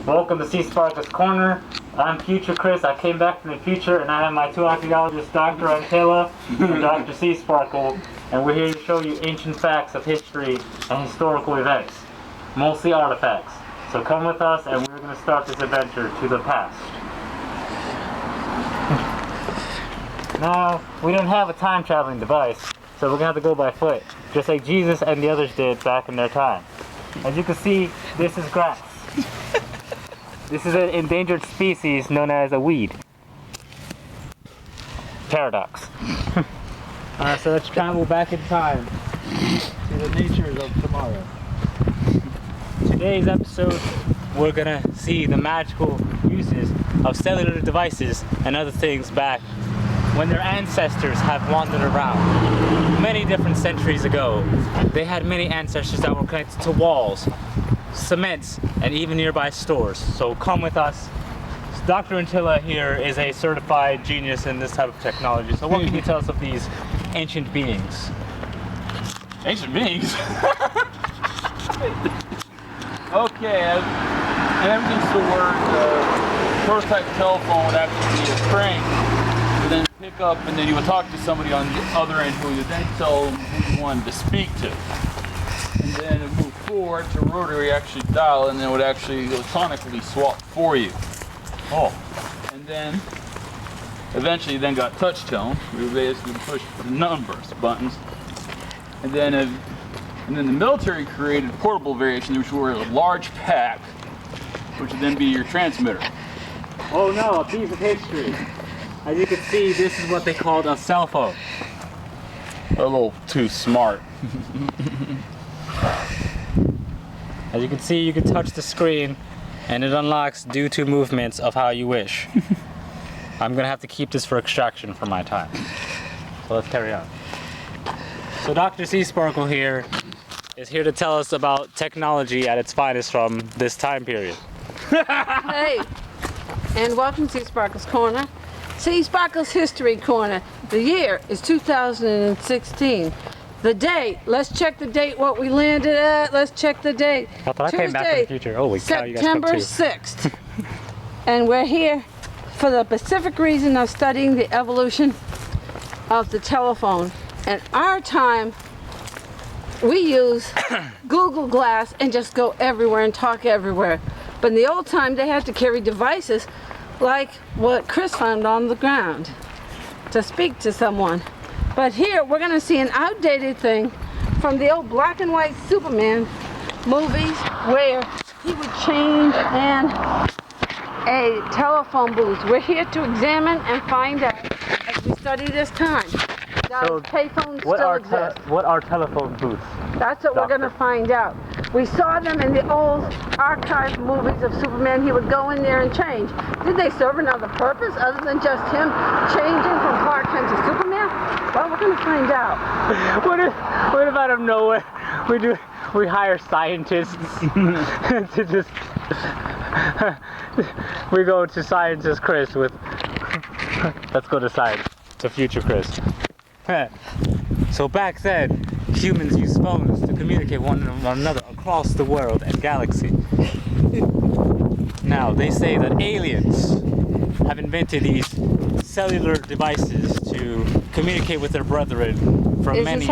Welcome to seasparkles Corner. I'm Future Chris. I came back from the future and I have my two archaeologists, Dr. Antilla and Dr. Seasparkle, and we're here to show you ancient facts of history and historical events, mostly artifacts. So come with us and we're going to start this adventure to the past. Now, we don't have a time-traveling device, so we're going to have to go by foot, just like Jesus and the others did back in their time. As you can see, this is grass. This is an endangered species known as a weed. Paradox. Alright, so let's travel back in time to the natures of tomorrow. Today's episode, we're gonna see the magical uses of cellular devices and other things back when their ancestors have wandered around. Many different centuries ago, they had many ancestors that were connected to walls, cements, and even nearby stores. So come with us. Dr. Antilla here is a certified genius in this type of technology. So what can you tell us of these ancient beings? Ancient beings? Okay, and everything still worked. Prototype telephone would actually be a crank. You would then pick up and then you would talk to somebody on the other end who you then tell them who you wanted to speak to. And then it moved forward to rotary, actually dial, and then it would actually electronically swap for you. Oh. And then eventually then got touch tone. We would basically push the numbers buttons. And then the military created portable variations, which were a large pack, which would then be your transmitter. Oh no, a piece of history. As you can see, this is what they called a cell phone. A little too smart. As you can see, you can touch the screen and it unlocks due to movements of how you wish. I'm gonna have to keep this for extraction for my time. So let's carry on. So Dr. Seasparkle here is here to tell us about technology at its finest from this time period. Hey, and welcome to Seasparkles Corner. Seasparkles History Corner. The year is 2016. The date, let's check the date, what we landed at. Let's check the date. I thought I came back from the future. Holy cow, you guys come September too. 6th. And we're here for the specific reason of studying the evolution of the telephone. And our time, we use Google Glass and just go everywhere and talk everywhere. But in the old time, they had to carry devices like what Chris found on the ground to speak to someone. But here we're going to see an outdated thing from the old black and white Superman movies where he would change and a telephone booth. We're here to examine and find out as we study this time. So Payphones what still are exist. what are telephone booths? That's what we're going to find out. We saw them in the old archive movies of Superman. He would go in there and change. Did they serve another purpose other than just him changing from Clark Kent to Superman? Well, we're going to find out. What if out of nowhere we hire scientists to just we go to scientist Chris with let's go to science to future Chris. So back then, humans used phones to communicate one another across the world and galaxy. Now, they say that aliens have invented these cellular devices to communicate with their brethren from many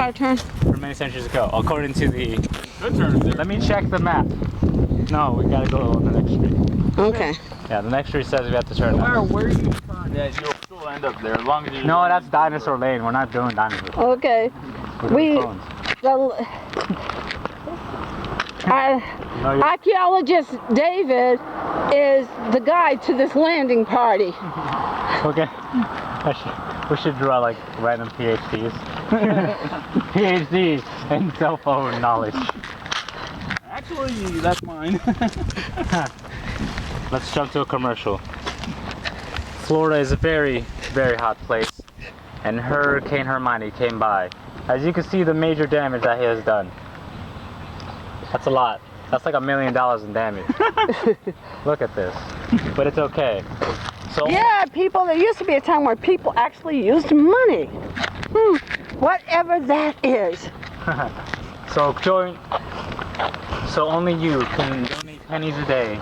centuries ago. According to the... Let me check the map. No, we gotta go on the next street. Okay. Yeah, the next street says we have to turn. No matter where you turn that, you'll still end up there as long as you. No, that's Dinosaur Lane. We're not doing Dinosaur Lane. Okay. Archaeologist David is the guide to this landing party. Okay. We should draw like random PhDs. PhD in cell phone knowledge. Actually, that's mine. Let's jump to a commercial. Florida is a very, very hot place, and Hurricane Hermione came by. As you can see, the major damage that he has done. That's a lot. That's like $1 million in damage. Look at this. But it's okay. So yeah, people, there used to be a time where people actually used money. Whatever that is. So only you can donate pennies a day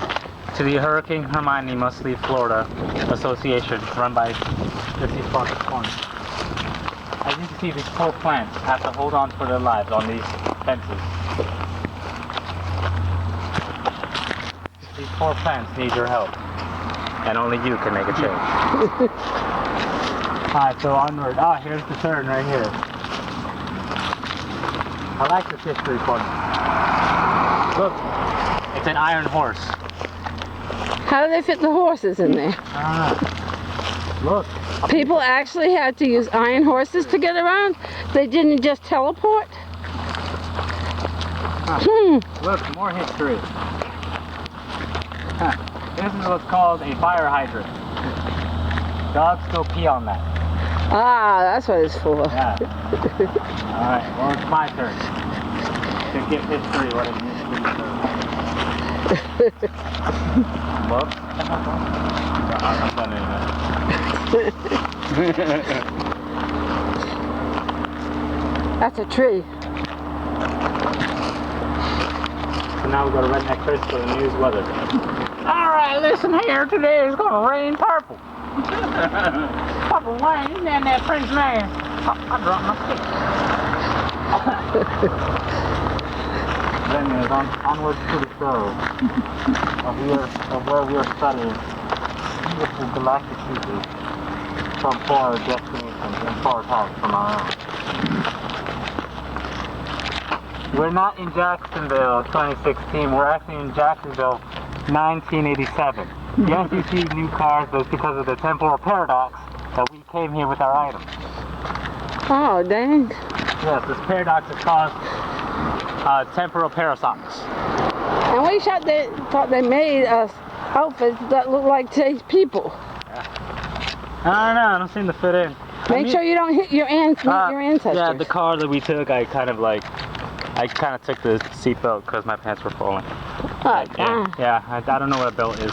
to the Hurricane Hermione Must Leave Florida Association run by the Seasparkles Corner. As you can see, these poor plants have to hold on for their lives on these fences. These poor plants need your help, and only you can make a change. Alright, so onward. Ah, here's the turn right here. I like this history corner. Look, it's an iron horse. How do they fit the horses in there? Look. People actually had to use iron horses to get around? They didn't just teleport? Look, more history. This is what's called a fire hydrant. Dogs still pee on that. Ah, that's what it's for. Yeah. Alright, well it's my turn to give history what it needs to be. Look. I'm done in That's a tree. So now we go to Redneck Chris for the news weather. Alright, listen here, today it's gonna rain purple. Purple rain and that French man. I dropped my stick. Then there's onwards to the show of where we are studying beautiful galactic creatures from far destinations and far talks from our own. We're not in Jacksonville 2016, we're actually in Jacksonville 1987. Yes, you see new cars, but it's because of the temporal paradox that we came here with our items. Oh, dang. Yes, this paradox is caused temporal paradox. And we thought they made us outfits that look like today's people. I don't know, I don't seem to fit in. Make sure you don't hit your ancestors. Yeah, the car that we took, I kind of took the seatbelt because my pants were falling. Oh, Yeah, I don't know what a belt is.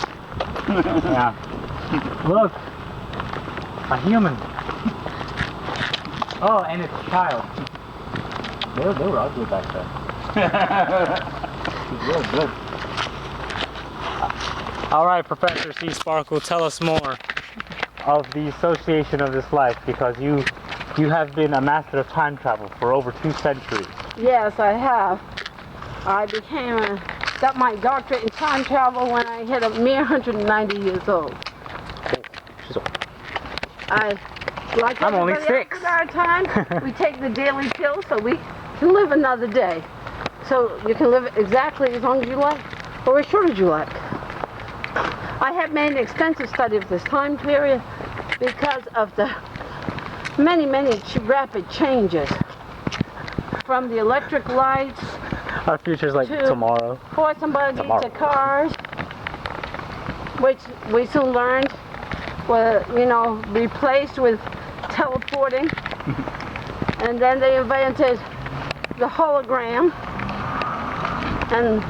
Yeah. Look, a human. Oh, and it's a child. They were ugly back then. It's real good. All right, Professor Seasparkle, tell us more of the association of this life, because you have been a master of time travel for over 2 centuries. Yes, I have. I got my doctorate in time travel when I hit a mere 190 years old. She's old. Like I'm only 6. At our time, we take the daily pill so we can live another day. So you can live exactly as long as you like, or as short as you like. I have made an extensive study of this time period because of the many rapid changes. From the electric lights, our future's like tomorrow. Horse and buggy to cars, which we soon learned were, replaced with teleporting. And then they invented the hologram, and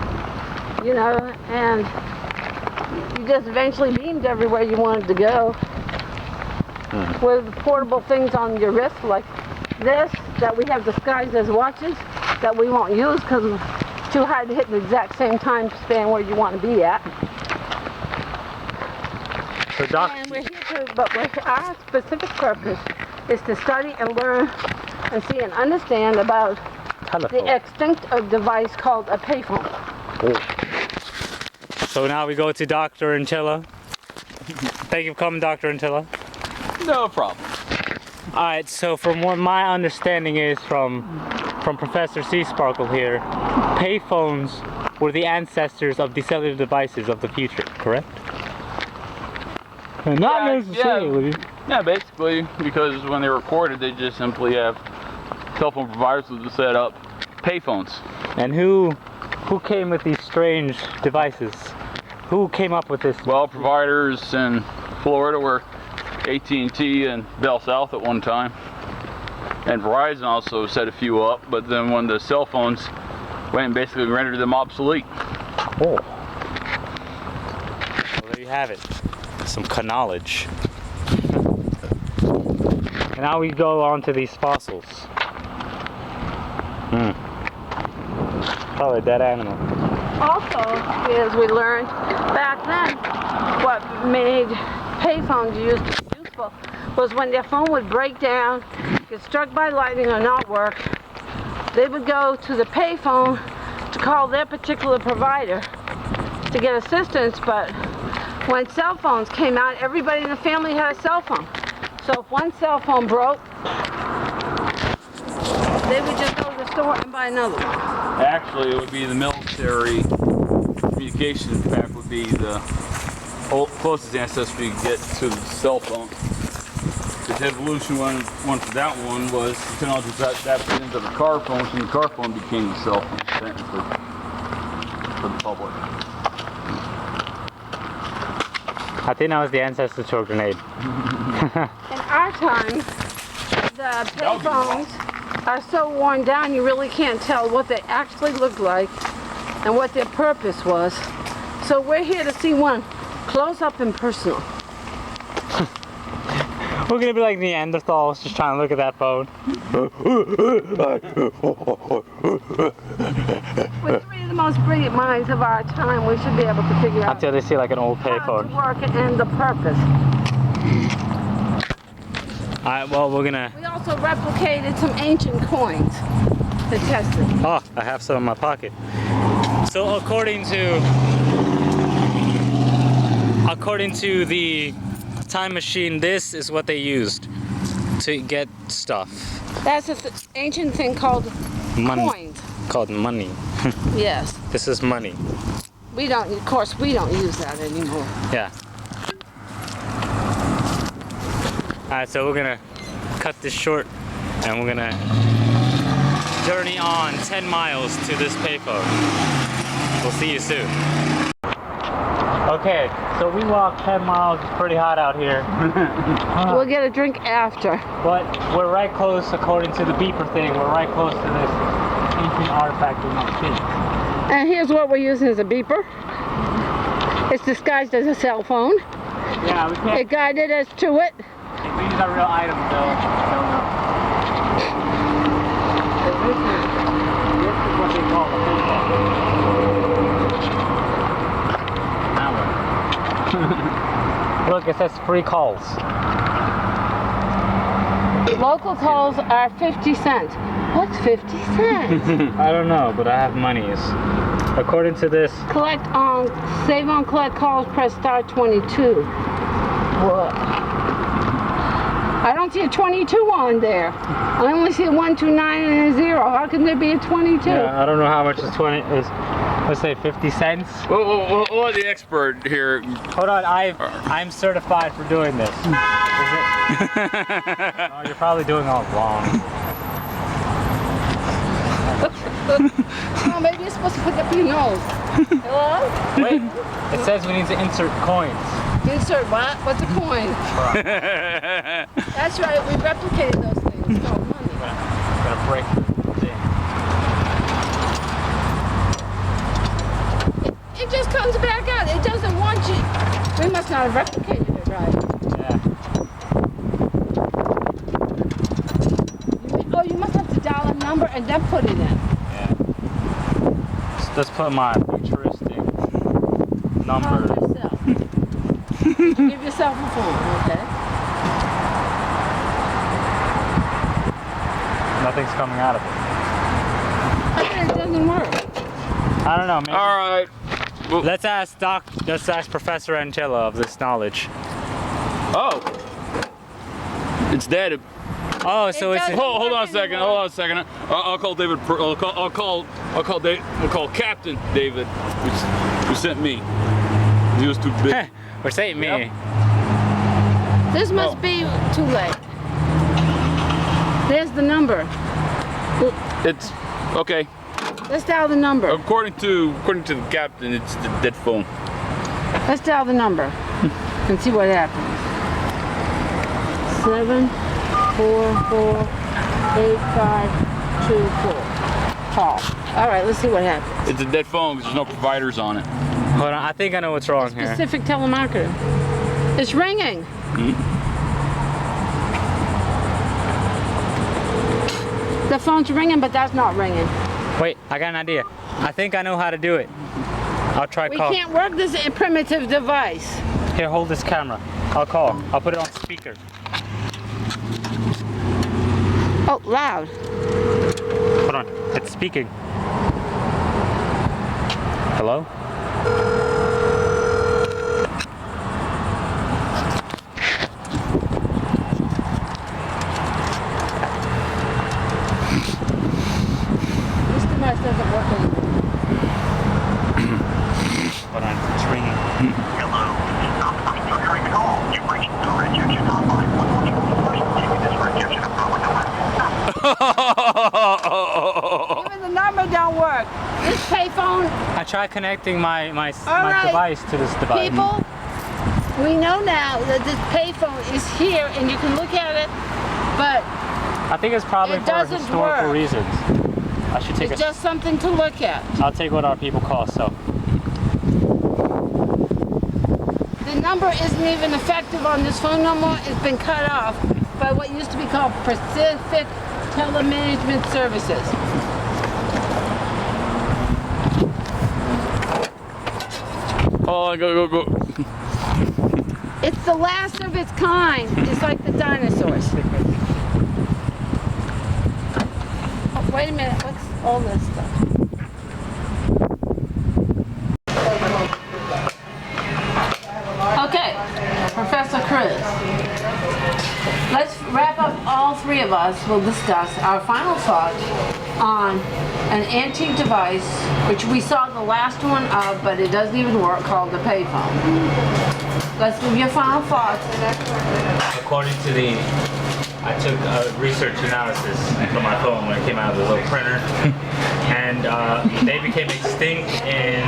you just eventually beamed everywhere you wanted to go. With portable things on your wrist like this that we have disguised as watches that we won't use because it's too hard to hit the exact same time span where you want to be at. So and we're here our specific purpose is to study and learn and see and understand about the extinct device called a payphone. Oh. So now we go to Dr. Antilla. Thank you for coming, Dr. Antilla. No problem. Alright, so from what my understanding is from Professor Seasparkle here, payphones were the ancestors of the cellular devices of the future, correct? Not necessarily. Yeah, basically, because when they recorded, they just simply have telephone providers to set up payphones. And who came with these strange devices? Who came up with this? Well, providers in Florida were AT&T and Bell South at one time. And Verizon also set a few up, but then when the cell phones went and basically rendered them obsolete. Oh. Well, there you have it. Some knowledge. And now we go on to these fossils. Probably a dead animal. Also, as we learned back then, what made payphones useful was when their phone would break down, get struck by lightning or not work, they would go to the payphone to call their particular provider to get assistance. But when cell phones came out, everybody in the family had a cell phone. So if one cell phone broke, they would just go to the store and buy another one. Actually, it would be the military communications pack would be the closest ancestor you could get to the cell phone. The evolution one for that one was the technology that put into the car phone, and the car phone became the cell phone technically for the public. I think that was the ancestor to a grenade. In our time, the payphones are so worn down you really can't tell what they actually look like and what their purpose was. So we're here to see one close up and personal. We're gonna be like Neanderthals just trying to look at that phone. With three of the most brilliant minds of our time, we should be able to figure out Until they see like an old how payphone. to work and the purpose. Alright, well we're gonna... We also replicated some ancient coins to test it. Oh, I have some in my pocket. So according to the time machine, this is what they used to get stuff. That's an ancient thing called Money. coins. Called money. Yes. This is money. We don't, of course, we don't use that anymore. Yeah. Alright, so we're gonna cut this short and we're gonna journey on 10 miles to this payphone. We'll see you soon. Okay, so we walked 10 miles. It's pretty hot out here. We'll get a drink after. But we're right close, according to the beeper thing, we're right close to this ancient artifact we must see. And here's what we're using as a beeper. It's disguised as a cell phone. Yeah, we can't. It guided us to it. If we use our real items, though, don't know. This is what they call a payphone. Look, it says free calls. Local calls are 50 cents. What's 50 cents? I don't know, but I have monies. According to this, Save on collect calls, press star 22. What? I don't see a 22 on there. I only see a 129 and a 0. How can there be a 22? yeah, I don't know how much is 20 is. Let's say 50 cents. Well, the expert here. Hold on, I'm certified for doing this. Is it? Oh, you're probably doing all wrong. Oh, maybe you're supposed to put up your nose. Hello? Wait, it says we need to insert coins. Insert what? What's a coin? That's right, we replicated those things. It's called money. I'm gonna break the thing. It just comes back out. It doesn't want you. We must not have replicated it right. Yeah. Oh, you must have to dial a number and then put it in. Yeah. So let's put my futuristic number. Call yourself. Give yourself a phone, okay? Nothing's coming out of it. Okay, it doesn't work. I don't know, maybe. All right. Well, Let's ask Professor Angela of this knowledge. oh, it's dead. Oh, so it's Hold on a second. Hold on a second. I'll call David. I'll call Captain David, who sent me. He was too big. We're saying me. Yep. This must be too late. There's the number. It's okay. Let's dial the number. According to the captain, it's the dead phone. Let's dial the number and see what happens. 7448524. Call. All right, let's see what happens. It's a dead phone because there's no providers on it. Hold on, I think I know what's wrong here. Pacific Telemarketer. It's ringing. The phone's ringing, but that's not ringing. Wait, I got an idea. I think I know how to do it. I'll try We call. can't work this primitive device. Here, hold this camera. I'll call. I'll put it on speaker. Oh, loud. Hold on. It's speaking. Hello? This device doesn't work anymore. Hold on. It's ringing. Hello, stop the person you're trying to call. You've reached the rejection hotline. This rejection of phone number. Even the number don't work. This payphone, I tried connecting my All right. device to this device. people, we know now that this payphone is here and you can look at it, but I think it's probably It for doesn't historical work. reasons. I should take it's a. just something to look at. I'll take what our people call so. The number isn't even effective on this phone no more. It's been cut off by what used to be called Pacific Telemanagement Services. Oh, go. It's the last of its kind. It's like the dinosaurs. Oh, wait a minute. What's all this stuff? Okay, Professor Chris. Let's wrap up. All three of us will discuss our final thoughts on an antique device, which we saw the last one of, but it doesn't even work, called the payphone. Let's give your final thoughts. According to I took a research analysis from my phone when it came out of the little printer, and they became extinct in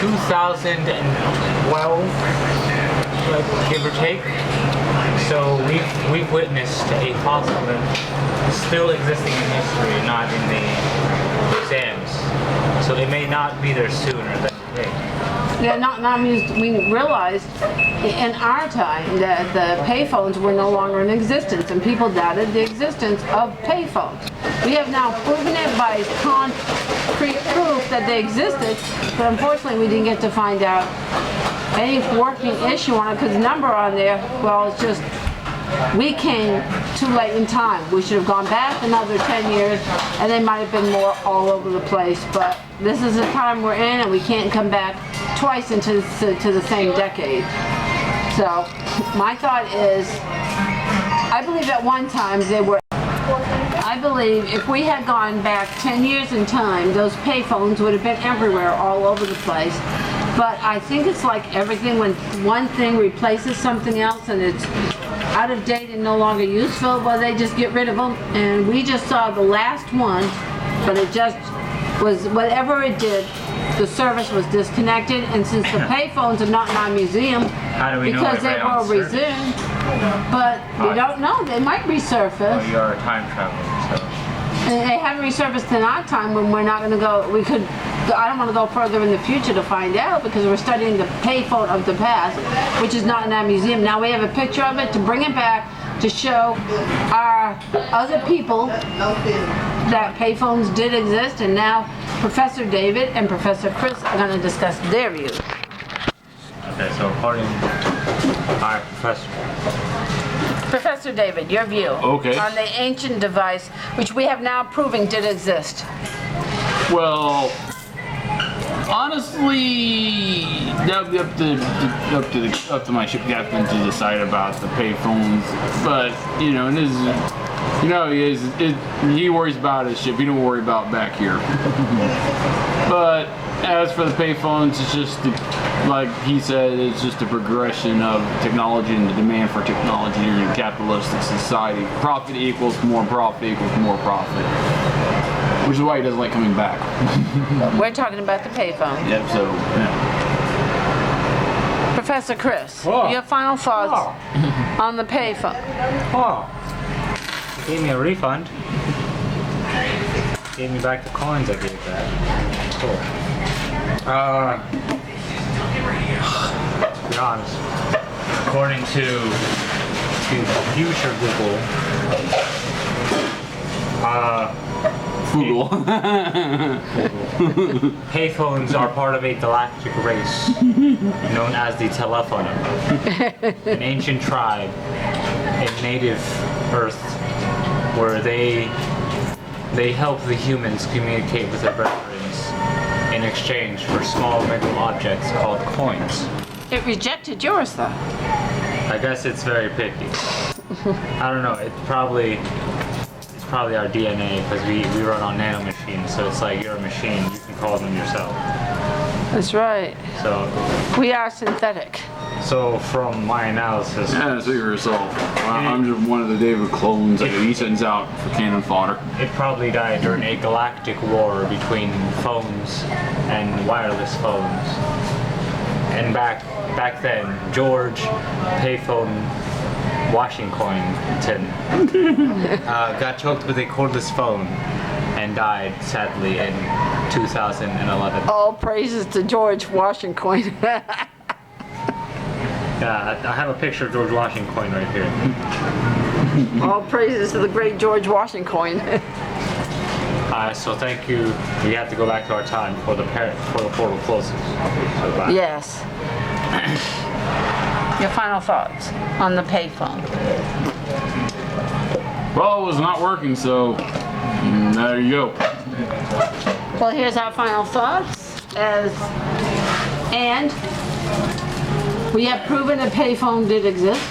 2012, like, give or take. So we've witnessed a fossil that is still existing in history, not in the museums. So it may not be there sooner than today. Yeah, not used. We realized in our time that the payphones were no longer in existence, and people doubted the existence of payphones. We have now proven it by concrete proof that they existed, but unfortunately we didn't get to find out any working issue on it because the number on there, well, it's just, we came too late in time. We should have gone back another 10 years and they might have been more all over the place, but this is the time we're in and we can't come back twice into the same decade. So my thought is, I believe at one time they were, I believe if we had gone back 10 years in time, those payphones would have been everywhere, all over the place. But I think it's like everything, when one thing replaces something else and it's out of date and no longer useful, well, they just get rid of them. And we just saw the last one, but it just was, whatever it did, the service was disconnected. And since the payphones are not in our museum, How do we know because they they're on were service? resumed, but we don't know, they might resurface. Well, you are a time traveler, so. And they haven't resurfaced in our time when we're not going to go, I don't want to go further in the future to find out because we're studying the payphone of the past, which is not in our museum. Now we have a picture of it to bring it back to show our other people that payphones did exist, and now Professor David and Professor Chris are going to discuss their views. Okay, so according to our professor. Professor David, your view Okay. on the ancient device, which we have now proving did exist. Well, honestly, that would be up to my ship captain to decide about the payphones. But you know, it is, you know, he worries about his ship. He don't worry about back here. But as for the payphones, it's just like he said, it's just a progression of technology and the demand for technology in a capitalistic society. Profit equals more profit equals more profit. Which is why he doesn't like coming back. We're talking about the payphone. Yep, so, yeah. Professor Chris, Oh. your final thoughts on the payphone. Oh, he gave me a refund. Gave me back the coins I gave back. Cool. To be honest, according to future Google, Frugal. Payphones are part of a galactic race known as the Telephone, an ancient tribe in native Earth where they help the humans communicate with their brethren in exchange for small metal objects called coins. It rejected yours though. I guess it's very picky. I don't know. It's probably our DNA because we run on nanomachines. So it's like you're a machine. You can call them yourself. That's right. So We are synthetic. So from my analysis, Yeah, so you're yourself. I'm just one of the David clones that he sends out for cannon fodder. it probably died during a galactic war between phones and wireless phones. And back then, George Payphone Washington got choked with a cordless phone and died sadly in 2011. All praises to George Washington. Yeah, I have a picture of George Washington right here. All praises to the great George Washington. So thank you. We have to go back to our time before the portal closes. So bye. Yes. Your final thoughts on the payphone? Well, it was not working, so there you go. Well, here's our final thoughts. And we have proven a payphone did exist.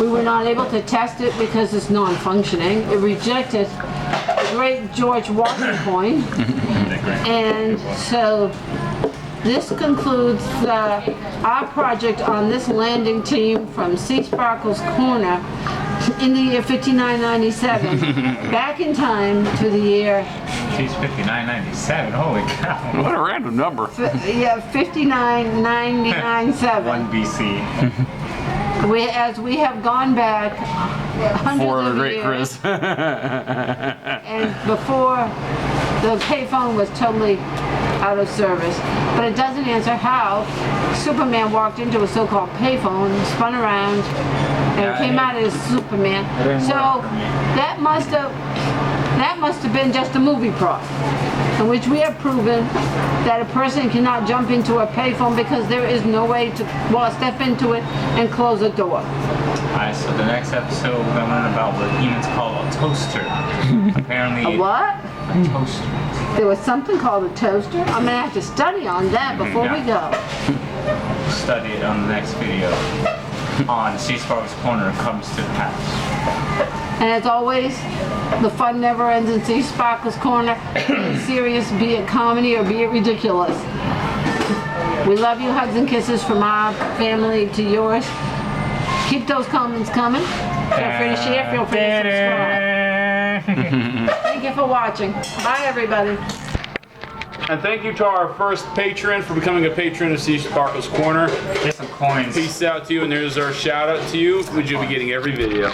We were not able to test it because it's non-functioning. It rejected the great George Washington. And so this concludes our project on this landing team from Seasparkles Corner in the year 5997, back in time to the year She's 5997. Holy cow. What a random number. 59997. 1 BC. As we have gone back hundreds For the of great years, Chris. and before the payphone was totally out of service. But it doesn't answer how Superman walked into a so-called payphone, spun around, and came out as Superman. So that must have been just a movie prop, in which we have proven that a person cannot jump into a payphone because there is no way to step into it and close a door. Alright, so the next episode we're going to learn about what humans call a toaster. Apparently, A what? a toaster. There was something called a toaster? I'm gonna have to study on that before we go. Study it on the next video on Seasparkles Corner comes to pass. And as always, the fun never ends in Seasparkles Corner. Be it serious, be it comedy, or be it ridiculous. We love you. Hugs and kisses from our family to yours. Keep those comments coming. Feel free to share. Feel free to subscribe. Thank you for watching. Bye, everybody. And thank you to our first patron for becoming a patron of Seasparkles Corner. Get some coins. Peace out to you, and there's our shout out to you, which you'll be getting every video.